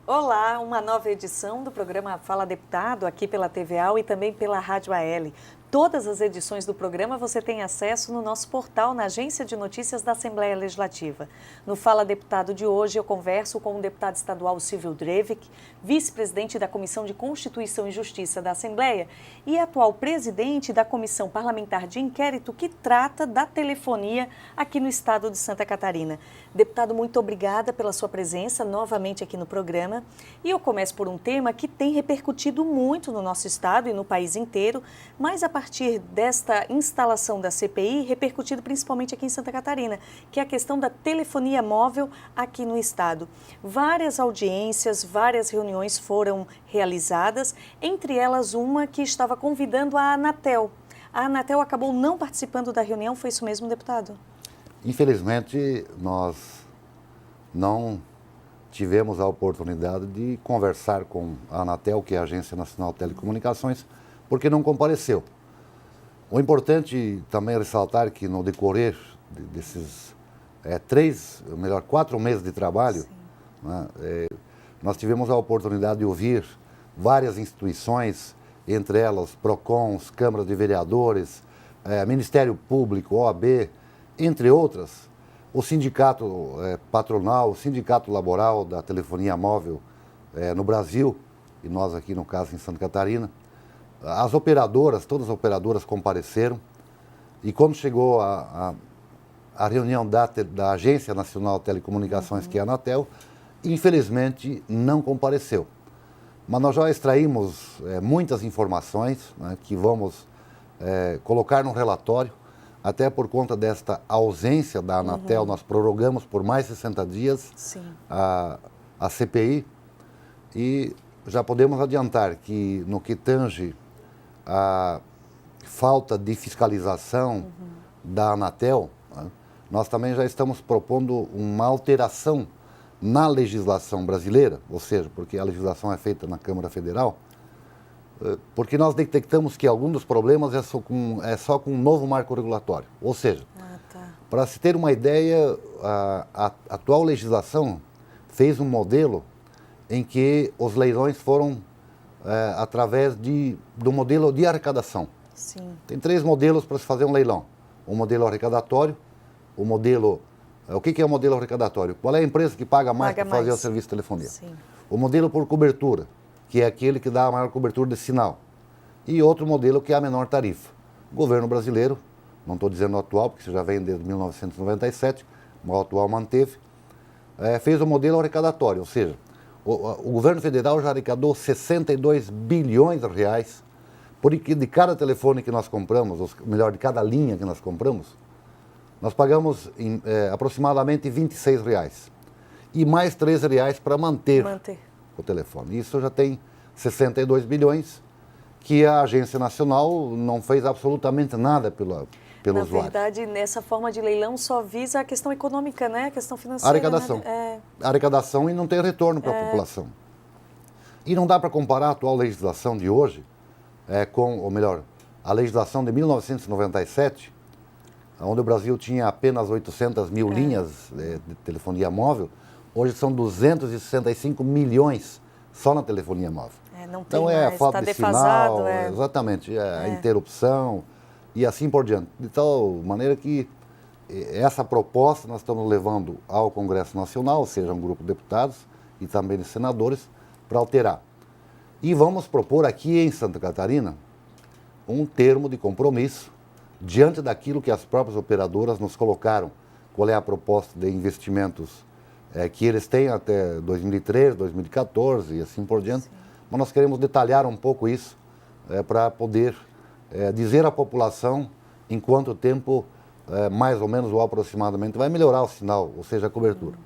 Olá, uma nova edição do programa Fala Deputado, aqui pela TVA e também pela Rádio AL. Todas as edições do programa você tem acesso no nosso portal, na Agência de Notícias da Assembleia Legislativa. No Fala Deputado de hoje, eu converso com o deputado estadual Silvio Drevik, vice-presidente da Comissão de Constituição e Justiça da Assembleia e atual presidente da Comissão Parlamentar de Inquérito que trata da telefonia aqui no estado de Santa Catarina. Deputado, muito obrigada pela sua presença novamente aqui no programa. E eu começo por um tema que tem repercutido muito no nosso estado e no país inteiro, mas a partir desta instalação da CPI, repercutido principalmente aqui em Santa Catarina, que é a questão da telefonia móvel aqui no estado. Várias audiências, várias reuniões foram realizadas, entre elas uma que estava convidando a Anatel. A Anatel acabou não participando da reunião, foi isso mesmo, deputado? Infelizmente, nós não tivemos a oportunidade de conversar com a Anatel, que é a Agência Nacional de Telecomunicações, porque não compareceu. O importante também é ressaltar que no decorrer desses 4 meses de trabalho, né, nós tivemos a oportunidade de ouvir várias instituições, entre elas PROCONs, Câmara de Vereadores, Ministério Público, OAB, entre outras, o sindicato patronal, o sindicato laboral da telefonia móvel no Brasil, e nós aqui no caso em Santa Catarina. As operadoras, todas as operadoras compareceram, e quando chegou a reunião da Agência Nacional de Telecomunicações, que é a Anatel, infelizmente não compareceu. Mas nós já extraímos muitas informações, né, que vamos colocar no relatório. Até por conta desta ausência da Anatel, nós prorrogamos por mais 60 dias a CPI, e já podemos adiantar que no que tange a falta de fiscalização da Anatel, né, nós também já estamos propondo uma alteração na legislação brasileira, ou seja, porque a legislação é feita na Câmara Federal, porque nós detectamos que algum dos problemas é só com um novo marco regulatório. Ou seja, para se ter uma ideia, a atual legislação fez um modelo em que os leilões foram através do modelo de arrecadação. Sim. Tem 3 modelos para se fazer um leilão. O modelo arrecadatório, o modelo... O que é o modelo arrecadatório? Qual é a empresa que paga mais para fazer o serviço de telefonia? Sim. O modelo por cobertura, que é aquele que dá a maior cobertura de sinal. E outro modelo que é a menor tarifa. O governo brasileiro, não estou dizendo o atual, porque isso já vem desde 1997, mas o atual manteve, fez o modelo arrecadatório, ou seja, o governo federal já arrecadou 62 bilhões de reais, porque de cada telefone que nós compramos, ou melhor, de cada linha que nós compramos, nós pagamos aproximadamente 26 reais. E mais 13 reais para manter o telefone. Isso já tem 62 bilhões que a Agência Nacional não fez absolutamente nada pelo usuário. Na verdade, nessa forma de leilão só visa a questão econômica, né? A questão financeira. Arrecadação. Né? Arrecadação, e não tem retorno para a população. E não dá para comparar a atual legislação de hoje a legislação de 1997, onde o Brasil tinha apenas 800 mil linhas de telefonia móvel. Hoje são 265 milhões só na telefonia móvel. Não tem então mais, a falta tá de defasado, sinal, exatamente, a interrupção e assim por diante. De tal maneira que essa proposta nós estamos levando ao Congresso Nacional, ou seja, um grupo de deputados e também de senadores, para alterar. E vamos propor aqui em Santa Catarina um termo de compromisso diante daquilo que as próprias operadoras nos colocaram. Qual é a proposta de investimentos que eles têm até 2013, 2014 e assim por diante. Sim. Mas nós queremos detalhar um pouco isso para poder dizer à população em quanto tempo, mais ou menos ou aproximadamente, vai melhorar o sinal, ou seja, a cobertura.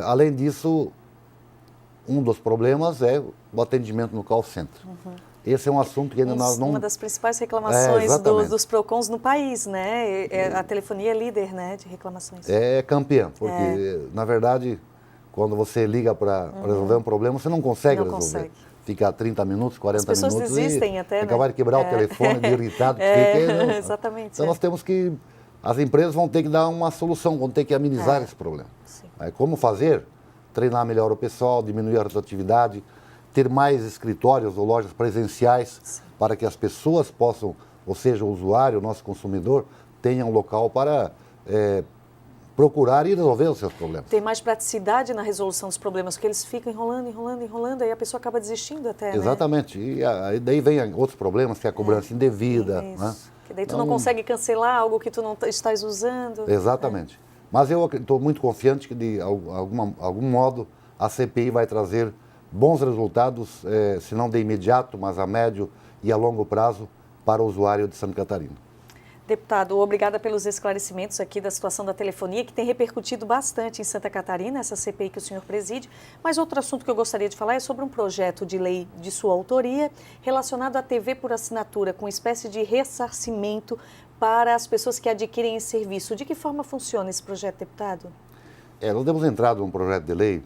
Além disso, um dos problemas é o atendimento no call center. Esse é um assunto que ainda nós não... Uma das principais reclamações dos PROCONs no país, né? A telefonia é líder, né, de reclamações. É campeã, porque, na verdade, quando você liga para resolver um problema, você não consegue resolver. Fica 30 minutos, 40 minutos. As pessoas desistem até, né? Acabar de quebrar o telefone, de irritado que fica. Não. Exatamente. Então nós temos que... As empresas vão ter que dar uma solução, vão ter que amenizar esse problema. Sim. Como fazer? treinar melhor o pessoal, diminuir a rotatividade, ter mais escritórios ou lojas presenciais. Sim. Para que as pessoas possam, ou seja, o usuário, o nosso consumidor, tenha um local para procurar e resolver os seus problemas. Tem mais praticidade na resolução dos problemas, porque eles ficam enrolando, aí a pessoa acaba desistindo até, Exatamente. Né? E daí vem outros problemas, que é a cobrança indevida. Isso. Né? Que daí tu não consegue cancelar algo que tu não estás usando. Exatamente. Mas eu estou muito confiante que, de algum modo, a CPI vai trazer bons resultados, se não de imediato, mas a médio e a longo prazo, para o usuário de Santa Catarina. Deputado, obrigada pelos esclarecimentos aqui da situação da telefonia, que tem repercutido bastante em Santa Catarina, essa CPI que o senhor preside. Mas outro assunto que eu gostaria de falar é sobre um projeto de lei de sua autoria relacionado à TV por assinatura, com espécie de ressarcimento para as pessoas que adquirem esse serviço. De que forma funciona esse projeto, deputado? Nós temos entrado num projeto de lei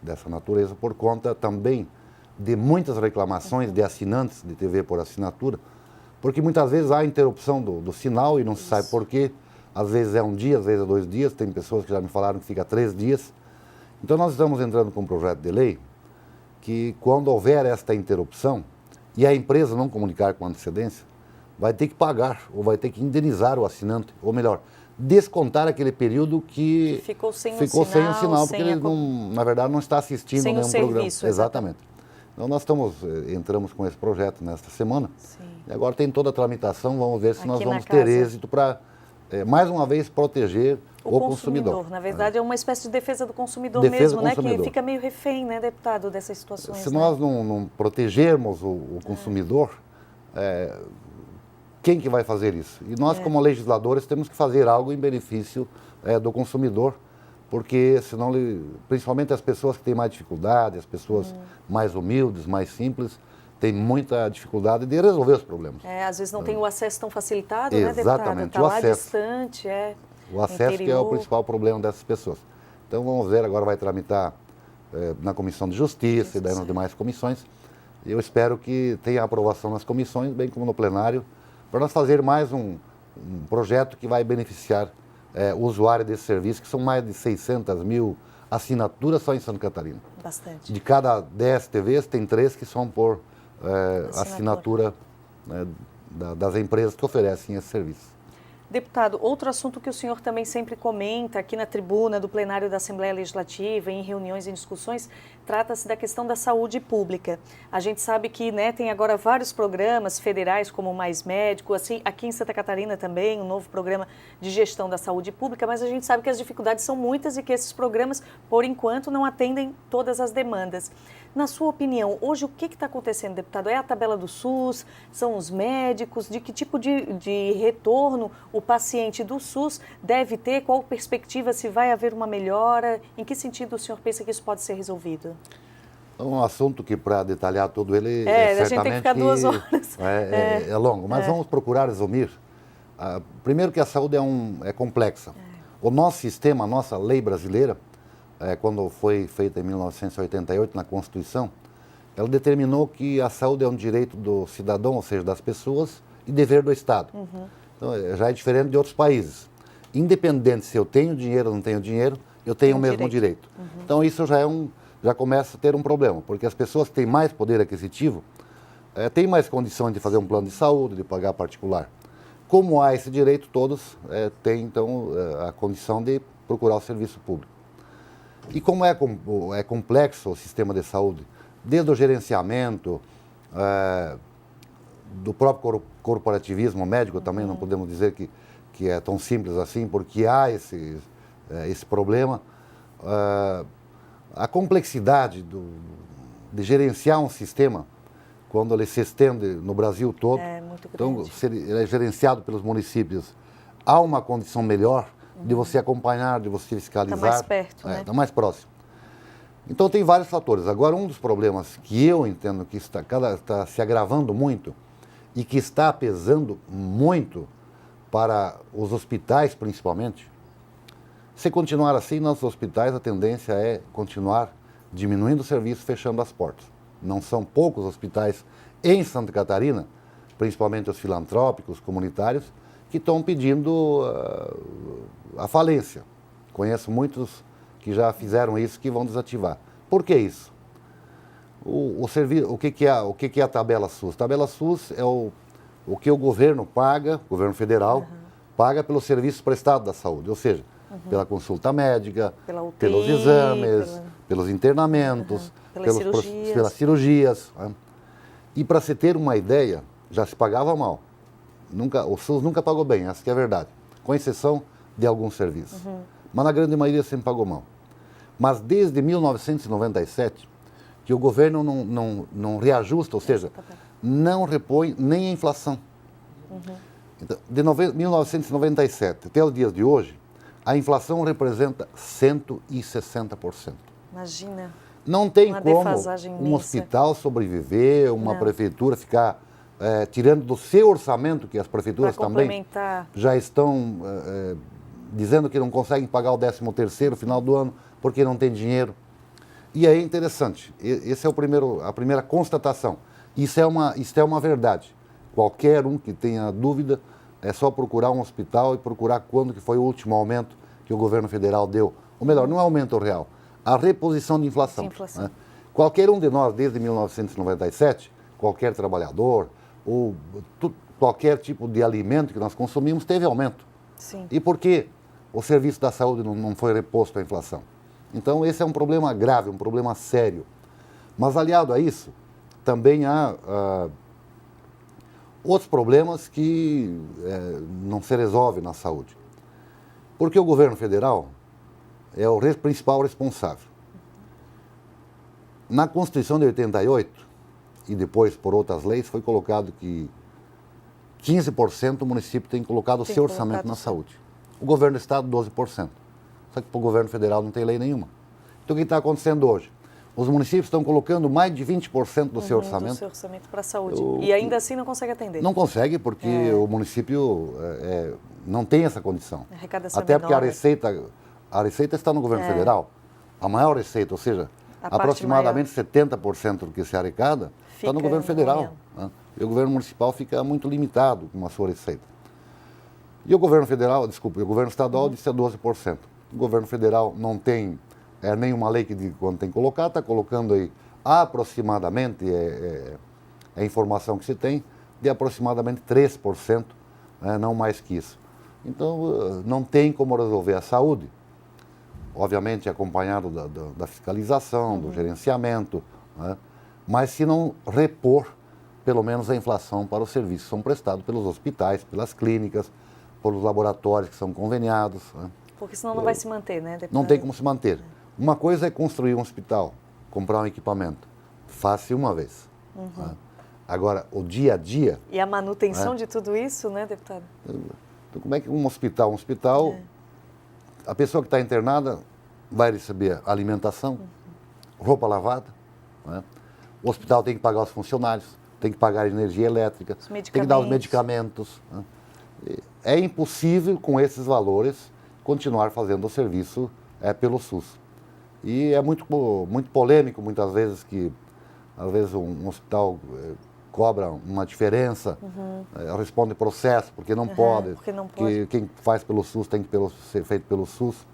dessa natureza por conta também de muitas reclamações de assinantes de TV por assinatura, porque muitas vezes há interrupção do sinal e não se sabe por quê. Às vezes é um dia, às vezes é 2 dias, tem pessoas que já me falaram que fica 3 dias. Então nós estamos entrando com um projeto de lei que, quando houver esta interrupção e a empresa não comunicar com antecedência, vai ter que pagar ou vai ter que indenizar o assinante, ou melhor, descontar aquele período que ficou sem o sinal, porque ele, na verdade, não está assistindo sem nenhum serviço, programa. Exatamente. Então nós entramos com esse projeto nesta semana. Sim. E agora tem toda a tramitação, vamos ver se aqui nós vamos ter êxito para, mais uma vez, proteger o consumidor. Na verdade, é uma espécie de defesa do consumidor mesmo, né? Que fica meio refém, né, deputado, dessas situações. Se nós não protegermos o consumidor, quem que vai fazer isso? E nós, como legisladores, temos que fazer algo em benefício do consumidor, porque senão, principalmente as pessoas que têm mais dificuldade, as pessoas mais humildes, mais simples, têm muita dificuldade de resolver os problemas. Às vezes não tem o acesso tão facilitado, né, deputado? Exatamente, está lá distante, o acesso que é o principal problema dessas pessoas. Então vamos ver, agora vai tramitar na Comissão de Justiça e daí nas demais comissões. Eu espero que tenha aprovação nas comissões, bem como no plenário, para nós fazer mais um projeto que vai beneficiar o usuário desse serviço, que são mais de 600 mil assinaturas só em Santa Catarina. Bastante. De cada 10 TVs, tem 3 que são por assinatura das empresas que oferecem esse serviço. Deputado, outro assunto que o senhor também sempre comenta aqui na tribuna do plenário da Assembleia Legislativa, em reuniões e discussões, trata-se da questão da saúde pública. A gente sabe que, né, tem agora vários programas federais, como o Mais Médico, assim, aqui em Santa Catarina também, um novo programa de gestão da saúde pública, mas a gente sabe que as dificuldades são muitas e que esses programas, por enquanto, não atendem todas as demandas. Na sua opinião, hoje o que está acontecendo, deputado? É a tabela do SUS? São os médicos? De que tipo de retorno o paciente do SUS deve ter? Qual perspectiva, se vai haver uma melhora? Em que sentido o senhor pensa que isso pode ser resolvido? É um assunto que, para detalhar todo ele, a gente tem que ficar 2 horas. É longo, mas vamos procurar resumir. Primeiro que a saúde é complexa. O nosso sistema, a nossa lei brasileira, quando foi feita em 1988 na Constituição, ela determinou que a saúde é um direito do cidadão, ou seja, das pessoas, e dever do Estado. Então, já é diferente de outros países. Independente se eu tenho dinheiro ou não tenho dinheiro, eu tenho o mesmo direito. Então, isso já começa a ter um problema, porque as pessoas que têm mais poder aquisitivo têm mais condições de fazer um plano de saúde, de pagar particular. Como há esse direito, todos têm, então, a condição de procurar o serviço público. E como é complexo o sistema de saúde, desde o gerenciamento, do próprio corporativismo médico, também não podemos dizer que é tão simples assim, porque há esse problema. A complexidade de gerenciar um sistema, quando ele se estende no Brasil todo, muito grande. Então, se ele é gerenciado pelos municípios, há uma condição melhor de você acompanhar, de você fiscalizar. Está mais perto, né? Está mais próximo. Então, tem vários fatores. Agora, um dos problemas que eu entendo que está se agravando muito e que está pesando muito para os hospitais, principalmente, se continuar assim, nossos hospitais, a tendência é continuar diminuindo o serviço, fechando as portas. Não são poucos hospitais em Santa Catarina, principalmente os filantrópicos, comunitários, que estão pedindo a falência. Conheço muitos que já fizeram isso, que vão desativar. Por que isso? O que é a tabela SUS? A tabela SUS é o que o governo paga, o governo federal, paga pelos serviços prestados da saúde, ou seja, pela consulta médica, pelos exames, pelos internamentos, pelas cirurgias. Né? E para se ter uma ideia, já se pagava mal. O SUS nunca pagou bem, essa que é a verdade, com exceção de alguns serviços. Mas na grande maioria sempre pagou mal. Mas desde 1997, que o governo não reajusta, ou seja, não repõe nem a inflação. Então, de 1997 até os dias de hoje, a inflação representa 160%. Imagina. Não tem como um imensa. hospital sobreviver, uma prefeitura ficar tirando do seu orçamento, que as prefeituras também já estão dizendo que não conseguem pagar o 13º no final do ano porque não tem dinheiro. E aí é interessante, esse é a primeira constatação. Isso é uma verdade. Qualquer um que tenha dúvida, é só procurar um hospital e procurar quando que foi o último aumento que o governo federal deu. Ou melhor, não é aumento real, a reposição de inflação. Né? Qualquer um de nós, desde 1997, qualquer trabalhador, ou qualquer tipo de alimento que nós consumimos, teve aumento. Sim. E por que o serviço da saúde não foi reposto à inflação? Então, esse é um problema grave, um problema sério. Mas, aliado a isso, também há outros problemas que não se resolvem na saúde. Porque o governo federal é o principal responsável. Na Constituição de 88, e depois por outras leis, foi colocado que 15% o município tem colocado o seu orçamento na saúde. O governo do estado, 12%. Só que para o governo federal não tem lei nenhuma. Então, o que está acontecendo hoje? Os municípios estão colocando mais de 20% do seu orçamento. Do seu orçamento para a saúde. E ainda assim não consegue atender. Não consegue, porque o município não tem essa condição. Até porque a receita está no governo federal. A maior receita, ou seja, aproximadamente 70% do que se arrecada está no governo federal. Né? E o governo municipal fica muito limitado com a sua receita. E o governo federal, o governo estadual disse 12%. O governo federal não tem nenhuma lei que diga quando tem que colocar, está colocando aí aproximadamente, a informação que se tem, de aproximadamente 3%, não mais que isso. Então, não tem como resolver a saúde, obviamente acompanhado da fiscalização, do gerenciamento, né? Mas se não repor, pelo menos, a inflação para os serviços que são prestados pelos hospitais, pelas clínicas, pelos laboratórios que são conveniados. Né? Porque senão não vai se manter, né, deputado? Não tem como se manter. Uma coisa é construir um hospital, comprar um equipamento. Faz-se uma vez. Né? Agora, o dia a dia... E a manutenção de tudo isso, né, deputado? Então, como é que um hospital... A pessoa que está internada vai receber alimentação, roupa lavada. Né? O hospital tem que pagar os funcionários, tem que pagar a energia elétrica, tem que dar os medicamentos. Né? É impossível, com esses valores, continuar fazendo o serviço pelo SUS. E é muito polêmico, muitas vezes, que às vezes um hospital cobra uma diferença, responde processo, porque não pode. Porque não pode. Que quem faz pelo SUS tem que ser feito pelo SUS,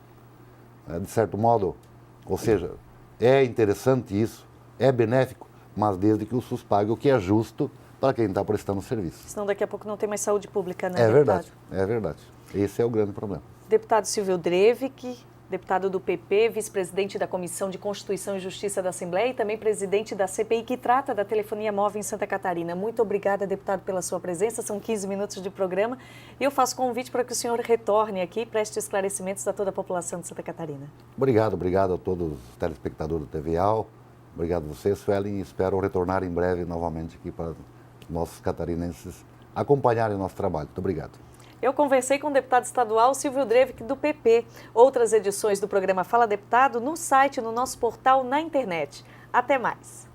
de certo modo. Ou seja, é interessante isso, é benéfico, mas desde que o SUS pague o que é justo para quem está prestando o serviço. Senão daqui a pouco não tem mais saúde pública, né, deputado? Verdade, é verdade. Esse é o grande problema. Deputado Silvio Drevig, deputado do PP, vice-presidente da Comissão de Constituição e Justiça da Assembleia e também presidente da CPI que trata da telefonia móvel em Santa Catarina. Muito obrigada, deputado, pela sua presença. São 15 minutos de programa e eu faço convite para que o senhor retorne aqui e preste esclarecimentos a toda a população de Santa Catarina. Obrigado a todos os telespectadores do TVAL. Obrigado a você, Suelen, e espero retornar em breve novamente aqui para nossos catarinenses acompanharem o nosso trabalho. Muito obrigado. Eu conversei com o deputado estadual Silvio Drevig, do PP. Outras edições do programa Fala Deputado no site, no nosso portal, na internet. Até mais.